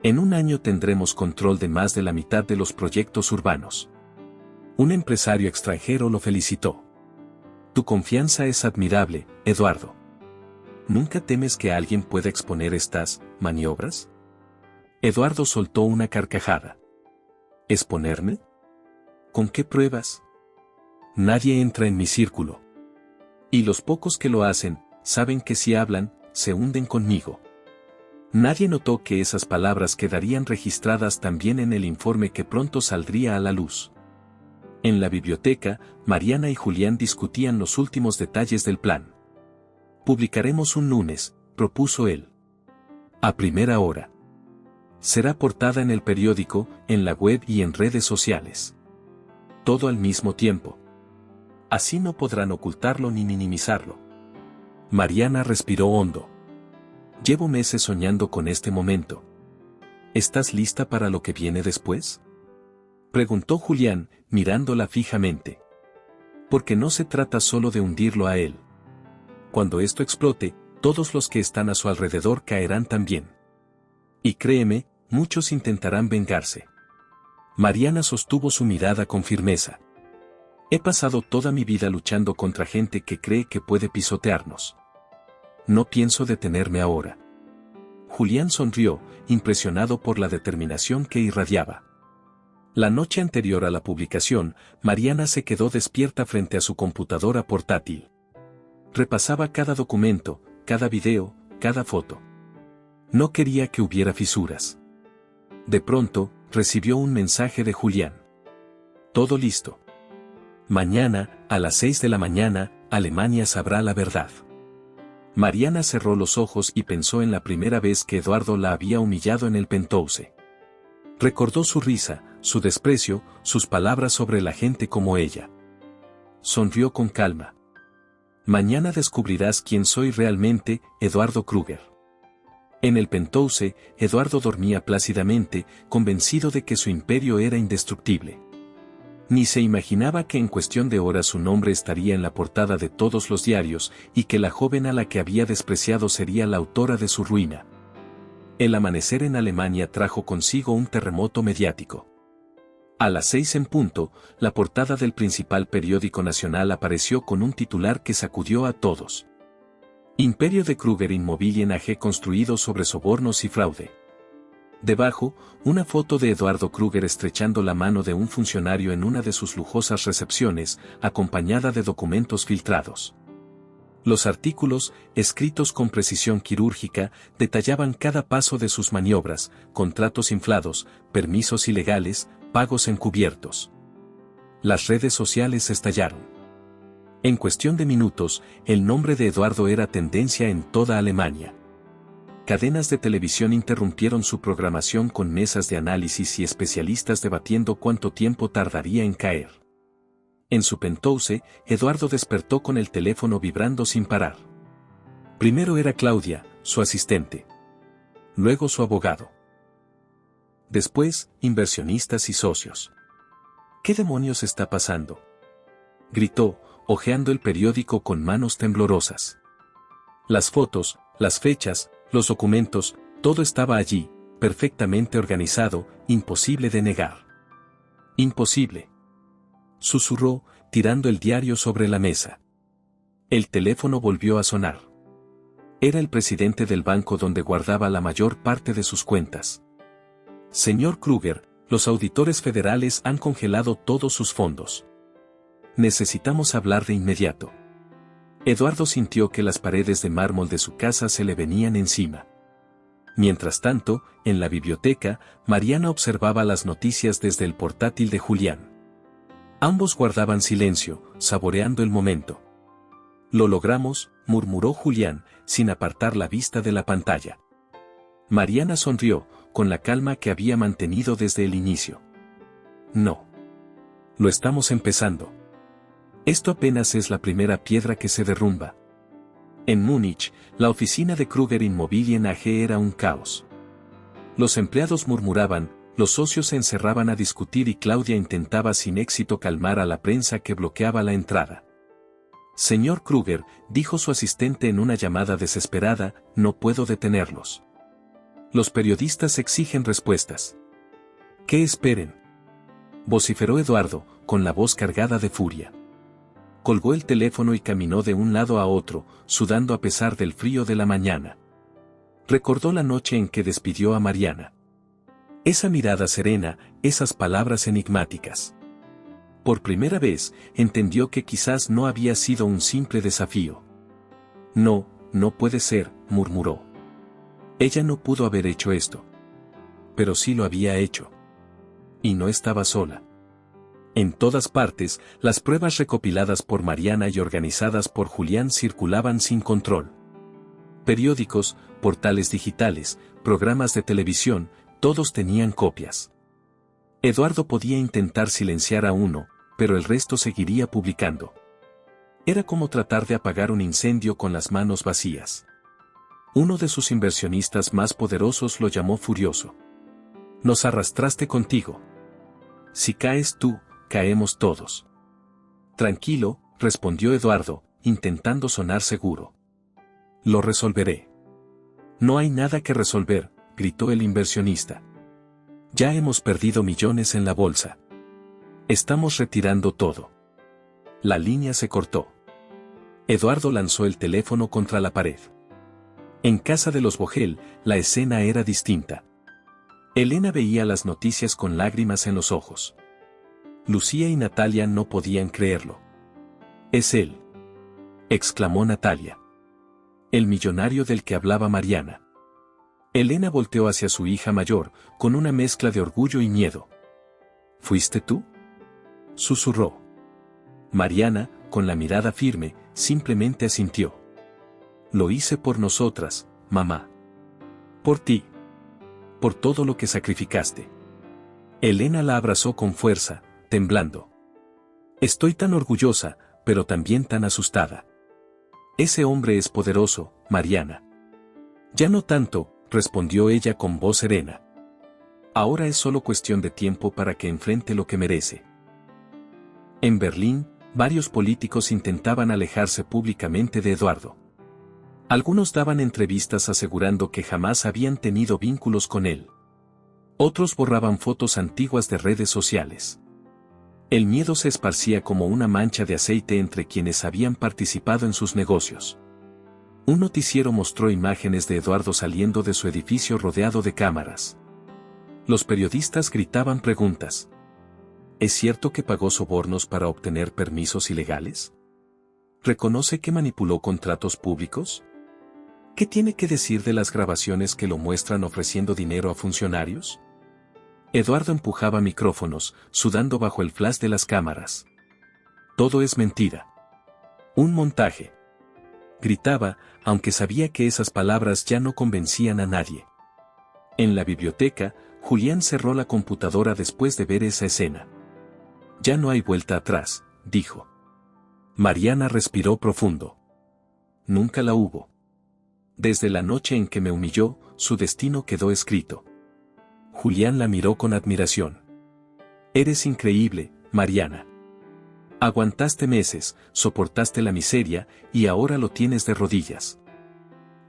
En un año tendremos control de más de la mitad de los proyectos urbanos. Un empresario extranjero lo felicitó. Tu confianza es admirable, Eduardo. ¿Nunca temes que alguien pueda exponer estas maniobras? Eduardo soltó una carcajada. ¿Exponerme? ¿Con qué pruebas? Nadie entra en mi círculo. Y los pocos que lo hacen, saben que si hablan, se hunden conmigo. Nadie notó que esas palabras quedarían registradas también en el informe que pronto saldría a la luz. En la biblioteca, Mariana y Julián discutían los últimos detalles del plan. Publicaremos un lunes, propuso él. A primera hora. Será portada en el periódico, en la web y en redes sociales. Todo al mismo tiempo. Así no podrán ocultarlo ni minimizarlo. Mariana respiró hondo. Llevo meses soñando con este momento. ¿Estás lista para lo que viene después? Preguntó Julián, mirándola fijamente. Porque no se trata solo de hundirlo a él. Cuando esto explote, todos los que están a su alrededor caerán también. Y créeme, muchos intentarán vengarse. Mariana sostuvo su mirada con firmeza. He pasado toda mi vida luchando contra gente que cree que puede pisotearnos. No pienso detenerme ahora. Julián sonrió, impresionado por la determinación que irradiaba. La noche anterior a la publicación, Mariana se quedó despierta frente a su computadora portátil. Repasaba cada documento, cada video, cada foto. No quería que hubiera fisuras. De pronto, recibió un mensaje de Julián. Todo listo. Mañana, a las 6 de la mañana, Alemania sabrá la verdad. Mariana cerró los ojos y pensó en la primera vez que Eduardo la había humillado en el Penthouse. Recordó su risa, su desprecio, sus palabras sobre la gente como ella. Sonrió con calma. Mañana descubrirás quién soy realmente, Eduardo Kruger. En el Penthouse, Eduardo dormía plácidamente, convencido de que su imperio era indestructible. Ni se imaginaba que en cuestión de horas su nombre estaría en la portada de todos los diarios y que la joven a la que había despreciado sería la autora de su ruina. El amanecer en Alemania trajo consigo un terremoto mediático. A las 6 en punto, la portada del principal periódico nacional apareció con un titular que sacudió a todos. Imperio de Kruger Immobilien AG construido sobre sobornos y fraude. Debajo, una foto de Eduardo Kruger estrechando la mano de un funcionario en una de sus lujosas recepciones, acompañada de documentos filtrados. Los artículos, escritos con precisión quirúrgica, detallaban cada paso de sus maniobras, contratos inflados, permisos ilegales, pagos encubiertos. Las redes sociales estallaron. En cuestión de minutos, el nombre de Eduardo era tendencia en toda Alemania. Cadenas de televisión interrumpieron su programación con mesas de análisis y especialistas debatiendo cuánto tiempo tardaría en caer. En su Penthouse, Eduardo despertó con el teléfono vibrando sin parar. Primero era Claudia, su asistente. Luego su abogado. Después, inversionistas y socios. ¿Qué demonios está pasando?, gritó, hojeando el periódico con manos temblorosas. Las fotos, las fechas, los documentos, todo estaba allí, perfectamente organizado, imposible de negar. Imposible. Susurró, tirando el diario sobre la mesa. El teléfono volvió a sonar. Era el presidente del banco donde guardaba la mayor parte de sus cuentas. Señor Kruger, los auditores federales han congelado todos sus fondos. Necesitamos hablar de inmediato. Eduardo sintió que las paredes de mármol de su casa se le venían encima. Mientras tanto, en la biblioteca, Mariana observaba las noticias desde el portátil de Julián. Ambos guardaban silencio, saboreando el momento. Lo logramos, murmuró Julián, sin apartar la vista de la pantalla. Mariana sonrió, con la calma que había mantenido desde el inicio. No. Lo estamos empezando. Esto apenas es la primera piedra que se derrumba. En Múnich, la oficina de Kruger Immobilien AG era un caos. Los empleados murmuraban, los socios se encerraban a discutir y Claudia intentaba sin éxito calmar a la prensa que bloqueaba la entrada. Señor Kruger, dijo su asistente en una llamada desesperada, no puedo detenerlos. Los periodistas exigen respuestas. ¿Qué esperen?, vociferó Eduardo, con la voz cargada de furia. Colgó el teléfono y caminó de un lado a otro, sudando a pesar del frío de la mañana. Recordó la noche en que despidió a Mariana. Esa mirada serena, esas palabras enigmáticas. Por primera vez, entendió que quizás no había sido un simple desafío. No, no puede ser, murmuró. Ella no pudo haber hecho esto. Pero sí lo había hecho. Y no estaba sola. En todas partes, las pruebas recopiladas por Mariana y organizadas por Julián circulaban sin control. Periódicos, portales digitales, programas de televisión, todos tenían copias. Eduardo podía intentar silenciar a uno, pero el resto seguiría publicando. Era como tratar de apagar un incendio con las manos vacías. Uno de sus inversionistas más poderosos lo llamó furioso. Nos arrastraste contigo. Si caes tú, caemos todos. Tranquilo, respondió Eduardo, intentando sonar seguro. Lo resolveré. No hay nada que resolver, gritó el inversionista. Ya hemos perdido millones en la bolsa. Estamos retirando todo. La línea se cortó. Eduardo lanzó el teléfono contra la pared. En casa de los Vogel, la escena era distinta. Elena veía las noticias con lágrimas en los ojos. Lucía y Natalia no podían creerlo. «Es él», exclamó Natalia. «El millonario del que hablaba Mariana». Elena volteó hacia su hija mayor, con una mezcla de orgullo y miedo. «¿Fuiste tú?», susurró. Mariana, con la mirada firme, simplemente asintió. Lo hice por nosotras, mamá. Por ti. Por todo lo que sacrificaste. Elena la abrazó con fuerza, temblando. Estoy tan orgullosa, pero también tan asustada. Ese hombre es poderoso, Mariana. Ya no tanto, respondió ella con voz serena. Ahora es solo cuestión de tiempo para que enfrente lo que merece. En Berlín, varios políticos intentaban alejarse públicamente de Eduardo. Algunos daban entrevistas asegurando que jamás habían tenido vínculos con él. Otros borraban fotos antiguas de redes sociales. El miedo se esparcía como una mancha de aceite entre quienes habían participado en sus negocios. Un noticiero mostró imágenes de Eduardo saliendo de su edificio rodeado de cámaras. Los periodistas gritaban preguntas. ¿Es cierto que pagó sobornos para obtener permisos ilegales? ¿Reconoce que manipuló contratos públicos? ¿Qué tiene que decir de las grabaciones que lo muestran ofreciendo dinero a funcionarios? Eduardo empujaba micrófonos, sudando bajo el flash de las cámaras. Todo es mentira. Un montaje. Gritaba, aunque sabía que esas palabras ya no convencían a nadie. En la biblioteca, Julián cerró la computadora después de ver esa escena. Ya no hay vuelta atrás, dijo. Mariana respiró profundo. Nunca la hubo. Desde la noche en que me humilló, su destino quedó escrito. Julián la miró con admiración. Eres increíble, Mariana. Aguantaste meses, soportaste la miseria, y ahora lo tienes de rodillas.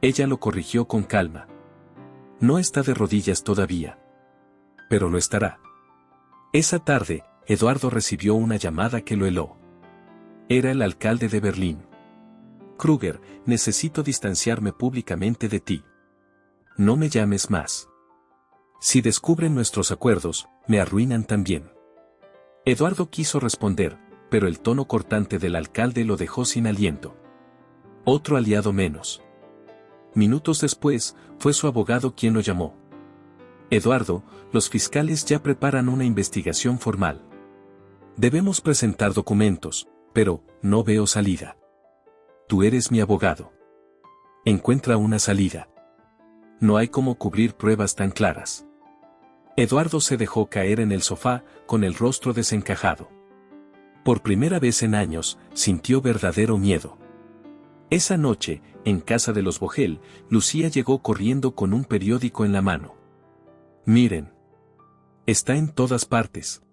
Ella lo corrigió con calma. No está de rodillas todavía. Pero lo estará. Esa tarde, Eduardo recibió una llamada que lo heló. Era el alcalde de Berlín. Krüger, necesito distanciarme públicamente de ti. No me llames más. Si descubren nuestros acuerdos, me arruinan también. Eduardo quiso responder, pero el tono cortante del alcalde lo dejó sin aliento. Otro aliado menos. Minutos después, fue su abogado quien lo llamó. Eduardo, los fiscales ya preparan una investigación formal. Debemos presentar documentos, pero no veo salida. Tú eres mi abogado. Encuentra una salida. No hay cómo cubrir pruebas tan claras. Eduardo se dejó caer en el sofá, con el rostro desencajado. Por primera vez en años, sintió verdadero miedo. Esa noche, en casa de los Vogel, Lucía llegó corriendo con un periódico en la mano. Miren. Está en todas partes.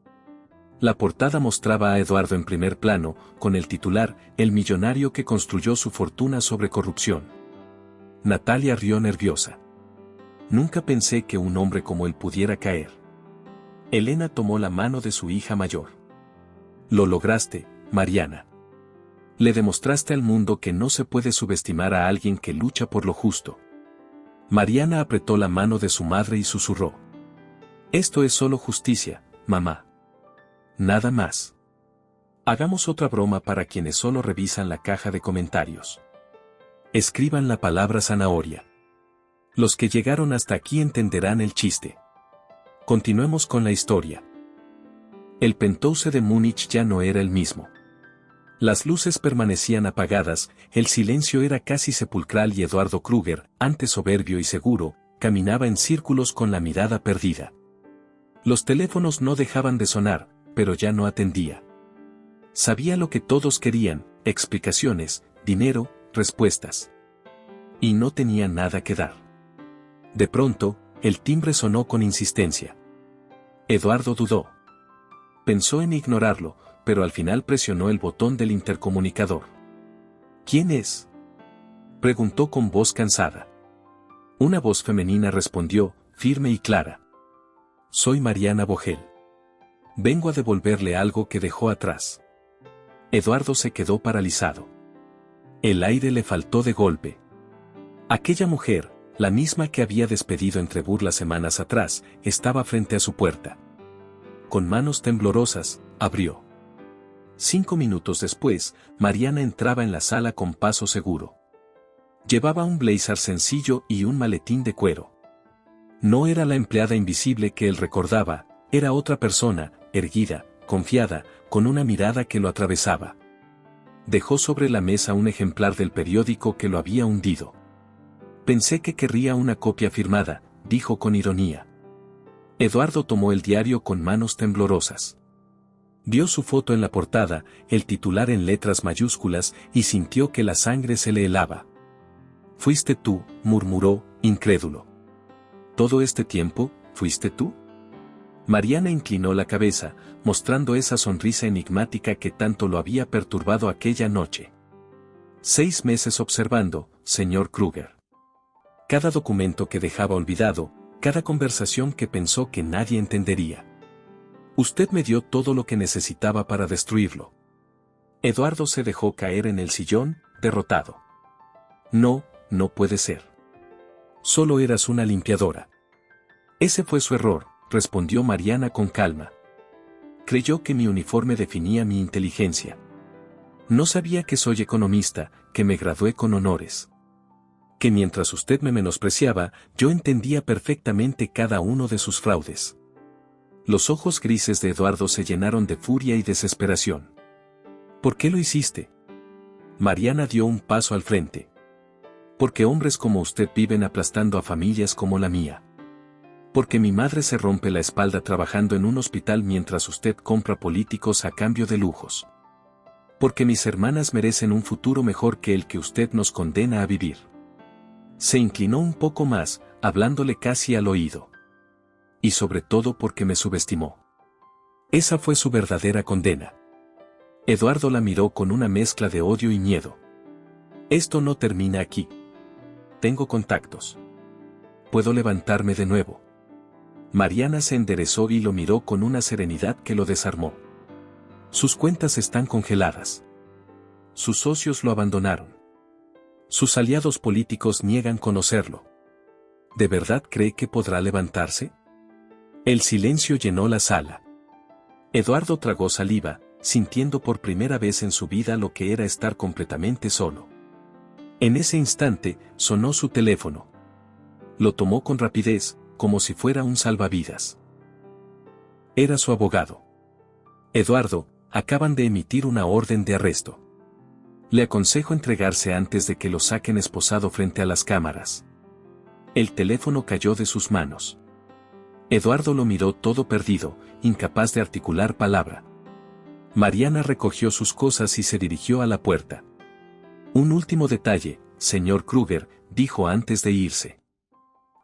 La portada mostraba a Eduardo en primer plano, con el titular, El millonario que construyó su fortuna sobre corrupción. Natalia rió nerviosa. Nunca pensé que un hombre como él pudiera caer. Elena tomó la mano de su hija mayor. Lo lograste, Mariana. Le demostraste al mundo que no se puede subestimar a alguien que lucha por lo justo. Mariana apretó la mano de su madre y susurró. Esto es solo justicia, mamá. Nada más. Hagamos otra broma para quienes solo revisan la caja de comentarios. Escriban la palabra zanahoria. Los que llegaron hasta aquí entenderán el chiste. Continuemos con la historia. El Penthouse de Múnich ya no era el mismo. Las luces permanecían apagadas, el silencio era casi sepulcral y Eduardo Krüger, antes soberbio y seguro, caminaba en círculos con la mirada perdida. Los teléfonos no dejaban de sonar, pero ya no atendía. Sabía lo que todos querían, explicaciones, dinero, respuestas. Y no tenía nada que dar. De pronto, el timbre sonó con insistencia. Eduardo dudó. Pensó en ignorarlo, pero al final presionó el botón del intercomunicador. ¿Quién es?, preguntó con voz cansada. Una voz femenina respondió, firme y clara. Soy Mariana Vogel. Vengo a devolverle algo que dejó atrás. Eduardo se quedó paralizado. El aire le faltó de golpe. Aquella mujer, la misma que había despedido entre burlas semanas atrás, estaba frente a su puerta. Con manos temblorosas, abrió. 5 minutos después, Mariana entraba en la sala con paso seguro. Llevaba un blazer sencillo y un maletín de cuero. No era la empleada invisible que él recordaba, era otra persona, erguida, confiada, con una mirada que lo atravesaba. Dejó sobre la mesa un ejemplar del periódico que lo había hundido. Pensé que querría una copia firmada, dijo con ironía. Eduardo tomó el diario con manos temblorosas. Vio su foto en la portada, el titular en letras mayúsculas, y sintió que la sangre se le helaba. «Fuiste tú», murmuró, incrédulo. «¿Todo este tiempo, fuiste tú?» Mariana inclinó la cabeza, mostrando esa sonrisa enigmática que tanto lo había perturbado aquella noche. 6 meses observando, señor Kruger. Cada documento que dejaba olvidado, cada conversación que pensó que nadie entendería. Usted me dio todo lo que necesitaba para destruirlo. Eduardo se dejó caer en el sillón, derrotado. No, no puede ser. Solo eras una limpiadora. Ese fue su error, respondió Mariana con calma. Creyó que mi uniforme definía mi inteligencia. No sabía que soy economista, que me gradué con honores. Que mientras usted me menospreciaba, yo entendía perfectamente cada uno de sus fraudes. Los ojos grises de Eduardo se llenaron de furia y desesperación. ¿Por qué lo hiciste? Mariana dio un paso al frente. Porque hombres como usted viven aplastando a familias como la mía. Porque mi madre se rompe la espalda trabajando en un hospital mientras usted compra políticos a cambio de lujos. Porque mis hermanas merecen un futuro mejor que el que usted nos condena a vivir. Se inclinó un poco más, hablándole casi al oído. Y sobre todo porque me subestimó. Esa fue su verdadera condena. Eduardo la miró con una mezcla de odio y miedo. Esto no termina aquí. Tengo contactos. Puedo levantarme de nuevo. Mariana se enderezó y lo miró con una serenidad que lo desarmó. Sus cuentas están congeladas. Sus socios lo abandonaron. Sus aliados políticos niegan conocerlo. ¿De verdad cree que podrá levantarse? El silencio llenó la sala. Eduardo tragó saliva, sintiendo por primera vez en su vida lo que era estar completamente solo. En ese instante, sonó su teléfono. Lo tomó con rapidez, como si fuera un salvavidas. Era su abogado. Eduardo, acaban de emitir una orden de arresto. Le aconsejo entregarse antes de que lo saquen esposado frente a las cámaras. El teléfono cayó de sus manos. Eduardo lo miró todo perdido, incapaz de articular palabra. Mariana recogió sus cosas y se dirigió a la puerta. Un último detalle, señor Kruger, dijo antes de irse.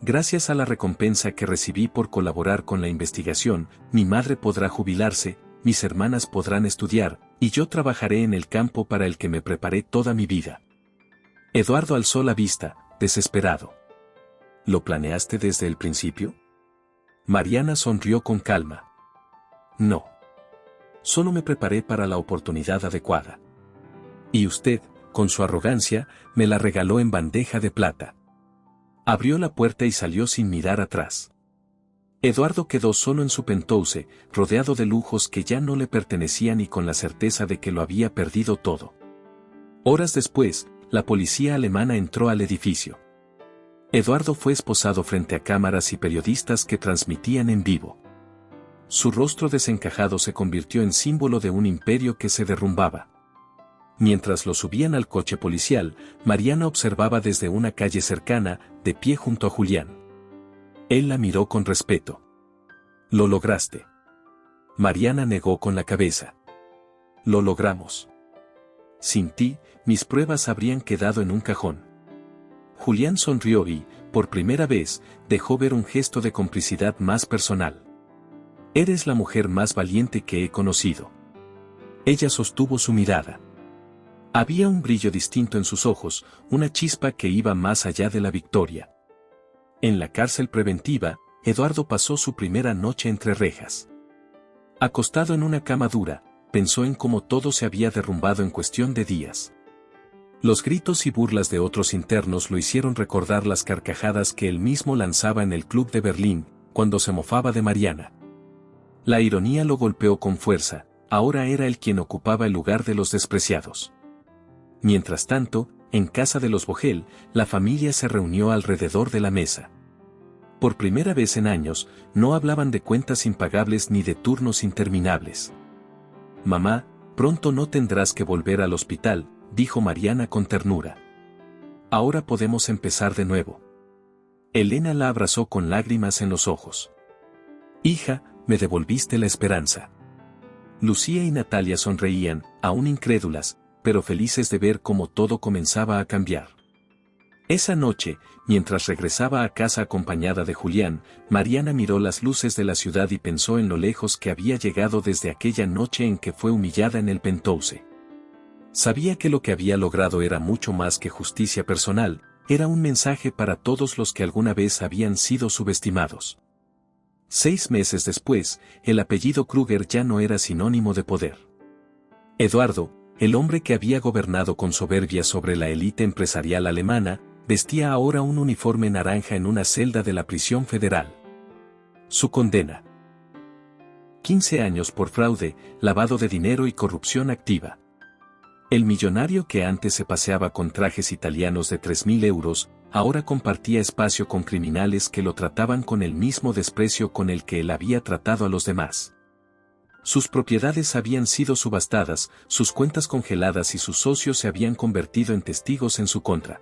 Gracias a la recompensa que recibí por colaborar con la investigación, mi madre podrá jubilarse, mis hermanas podrán estudiar, y yo trabajaré en el campo para el que me preparé toda mi vida. Eduardo alzó la vista, desesperado. ¿Lo planeaste desde el principio? Mariana sonrió con calma. No. Solo me preparé para la oportunidad adecuada. Y usted, con su arrogancia, me la regaló en bandeja de plata. Abrió la puerta y salió sin mirar atrás. Eduardo quedó solo en su penthouse, rodeado de lujos que ya no le pertenecían y con la certeza de que lo había perdido todo. Horas después, la policía alemana entró al edificio. Eduardo fue esposado frente a cámaras y periodistas que transmitían en vivo. Su rostro desencajado se convirtió en símbolo de un imperio que se derrumbaba. Mientras lo subían al coche policial, Mariana observaba desde una calle cercana, de pie junto a Julián. Él la miró con respeto. «Lo lograste». Mariana negó con la cabeza. «Lo logramos. Sin ti, mis pruebas habrían quedado en un cajón». Julián sonrió y, por primera vez, dejó ver un gesto de complicidad más personal. «Eres la mujer más valiente que he conocido». Ella sostuvo su mirada. Había un brillo distinto en sus ojos, una chispa que iba más allá de la victoria. En la cárcel preventiva, Eduardo pasó su primera noche entre rejas. Acostado en una cama dura, pensó en cómo todo se había derrumbado en cuestión de días. Los gritos y burlas de otros internos lo hicieron recordar las carcajadas que él mismo lanzaba en el club de Berlín, cuando se mofaba de Mariana. La ironía lo golpeó con fuerza, ahora era él quien ocupaba el lugar de los despreciados. Mientras tanto, en casa de los Vogel, la familia se reunió alrededor de la mesa. Por primera vez en años, no hablaban de cuentas impagables ni de turnos interminables. «Mamá, Pronto no tendrás que volver al hospital, dijo Mariana con ternura. Ahora podemos empezar de nuevo. Elena la abrazó con lágrimas en los ojos. Hija, me devolviste la esperanza. Lucía y Natalia sonreían, aún incrédulas, pero felices de ver cómo todo comenzaba a cambiar. Esa noche, mientras regresaba a casa acompañada de Julián, Mariana miró las luces de la ciudad y pensó en lo lejos que había llegado desde aquella noche en que fue humillada en el Penthouse. Sabía que lo que había logrado era mucho más que justicia personal, era un mensaje para todos los que alguna vez habían sido subestimados. 6 meses después, el apellido Kruger ya no era sinónimo de poder. Eduardo, el hombre que había gobernado con soberbia sobre la élite empresarial alemana, vestía ahora un uniforme naranja en una celda de la prisión federal. Su condena: 15 años por fraude, lavado de dinero y corrupción activa. El millonario que antes se paseaba con trajes italianos de 3.000 euros, ahora compartía espacio con criminales que lo trataban con el mismo desprecio con el que él había tratado a los demás. Sus propiedades habían sido subastadas, sus cuentas congeladas y sus socios se habían convertido en testigos en su contra.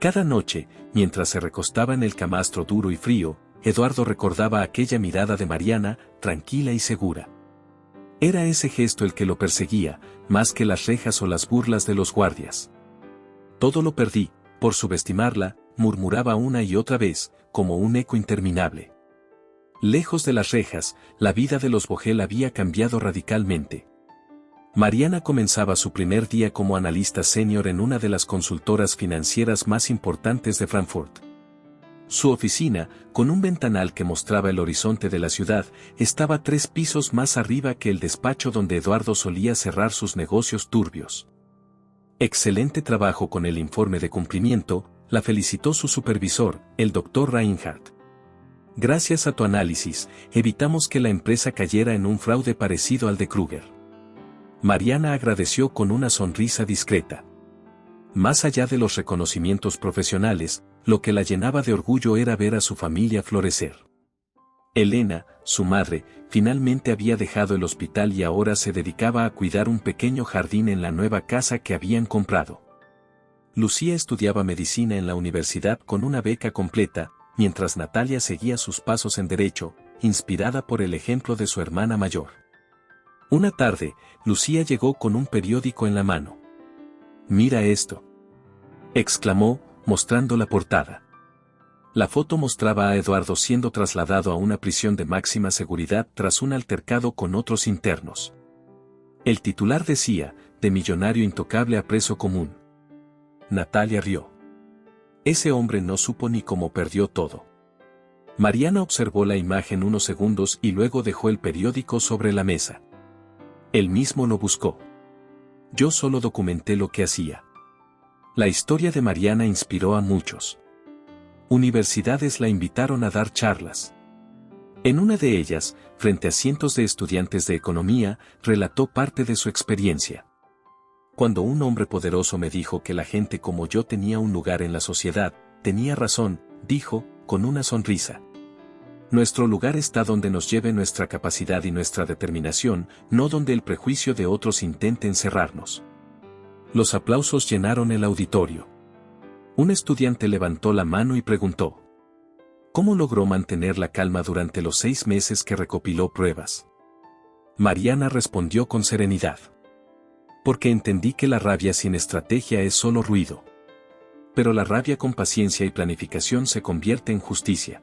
Cada noche, mientras se recostaba en el camastro duro y frío, Eduardo recordaba aquella mirada de Mariana, tranquila y segura. Era ese gesto el que lo perseguía, más que las rejas o las burlas de los guardias. Todo lo perdí, por subestimarla, murmuraba una y otra vez, como un eco interminable. Lejos de las rejas, la vida de los Vogel había cambiado radicalmente. Mariana comenzaba su primer día como analista senior en una de las consultoras financieras más importantes de Frankfurt. Su oficina, con un ventanal que mostraba el horizonte de la ciudad, estaba 3 pisos más arriba que el despacho donde Eduardo solía cerrar sus negocios turbios. Excelente trabajo con el informe de cumplimiento, la felicitó su supervisor, el Dr. Reinhardt. Gracias a tu análisis, evitamos que la empresa cayera en un fraude parecido al de Kruger. Mariana agradeció con una sonrisa discreta. Más allá de los reconocimientos profesionales, lo que la llenaba de orgullo era ver a su familia florecer. Elena, su madre, finalmente había dejado el hospital y ahora se dedicaba a cuidar un pequeño jardín en la nueva casa que habían comprado. Lucía estudiaba medicina en la universidad con una beca completa, mientras Natalia seguía sus pasos en derecho, inspirada por el ejemplo de su hermana mayor. Una tarde, Lucía llegó con un periódico en la mano. «Mira esto», exclamó, mostrando la portada. La foto mostraba a Eduardo siendo trasladado a una prisión de máxima seguridad tras un altercado con otros internos. El titular decía, de millonario intocable a preso común. Natalia rió. Ese hombre no supo ni cómo perdió todo. Mariana observó la imagen unos segundos y luego dejó el periódico sobre la mesa. Él mismo lo buscó. Yo solo documenté lo que hacía. La historia de Mariana inspiró a muchos. Universidades la invitaron a dar charlas. En una de ellas, frente a cientos de estudiantes de economía, relató parte de su experiencia. Cuando un hombre poderoso me dijo que la gente como yo tenía un lugar en la sociedad, tenía razón, dijo, con una sonrisa. Nuestro lugar está donde nos lleve nuestra capacidad y nuestra determinación, no donde el prejuicio de otros intente encerrarnos. Los aplausos llenaron el auditorio. Un estudiante levantó la mano y preguntó: ¿cómo logró mantener la calma durante los 6 meses que recopiló pruebas? Mariana respondió con serenidad. Porque entendí que la rabia sin estrategia es solo ruido. Pero la rabia con paciencia y planificación se convierte en justicia.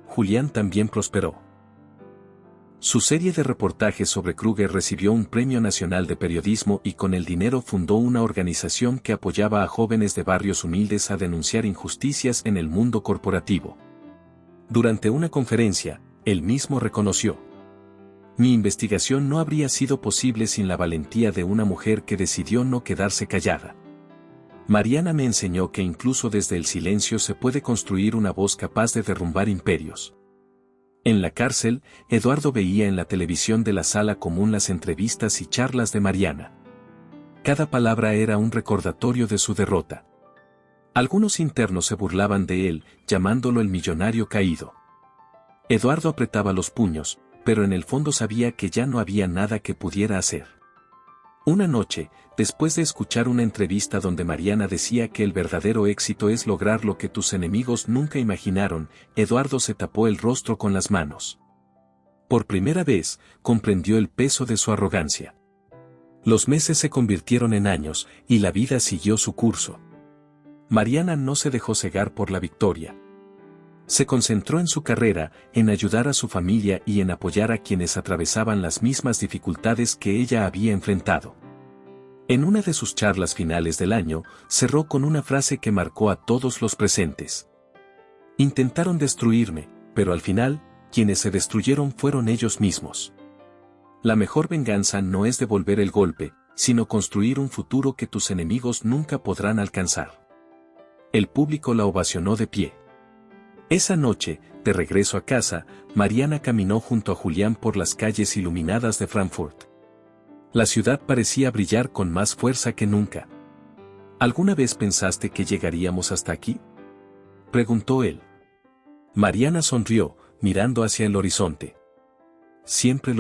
Julián también prosperó. Su serie de reportajes sobre Kruger recibió un premio nacional de periodismo y con el dinero fundó una organización que apoyaba a jóvenes de barrios humildes a denunciar injusticias en el mundo corporativo. Durante una conferencia, él mismo reconoció: mi investigación no habría sido posible sin la valentía de una mujer que decidió no quedarse callada. Mariana me enseñó que incluso desde el silencio se puede construir una voz capaz de derrumbar imperios. En la cárcel, Eduardo veía en la televisión de la sala común las entrevistas y charlas de Mariana. Cada palabra era un recordatorio de su derrota. Algunos internos se burlaban de él, llamándolo el millonario caído. Eduardo apretaba los puños, pero en el fondo sabía que ya no había nada que pudiera hacer. Una noche, después de escuchar una entrevista donde Mariana decía que el verdadero éxito es lograr lo que tus enemigos nunca imaginaron, Eduardo se tapó el rostro con las manos. Por primera vez, comprendió el peso de su arrogancia. Los meses se convirtieron en años, y la vida siguió su curso. Mariana no se dejó cegar por la victoria. Se concentró en su carrera, en ayudar a su familia y en apoyar a quienes atravesaban las mismas dificultades que ella había enfrentado. En una de sus charlas finales del año, cerró con una frase que marcó a todos los presentes. Intentaron destruirme, pero al final, quienes se destruyeron fueron ellos mismos. La mejor venganza no es devolver el golpe, sino construir un futuro que tus enemigos nunca podrán alcanzar. El público la ovacionó de pie. Esa noche, de regreso a casa, Mariana caminó junto a Julián por las calles iluminadas de Frankfurt. La ciudad parecía brillar con más fuerza que nunca. ¿Alguna vez pensaste que llegaríamos hasta aquí?, preguntó él. Mariana sonrió, mirando hacia el horizonte. Siempre lo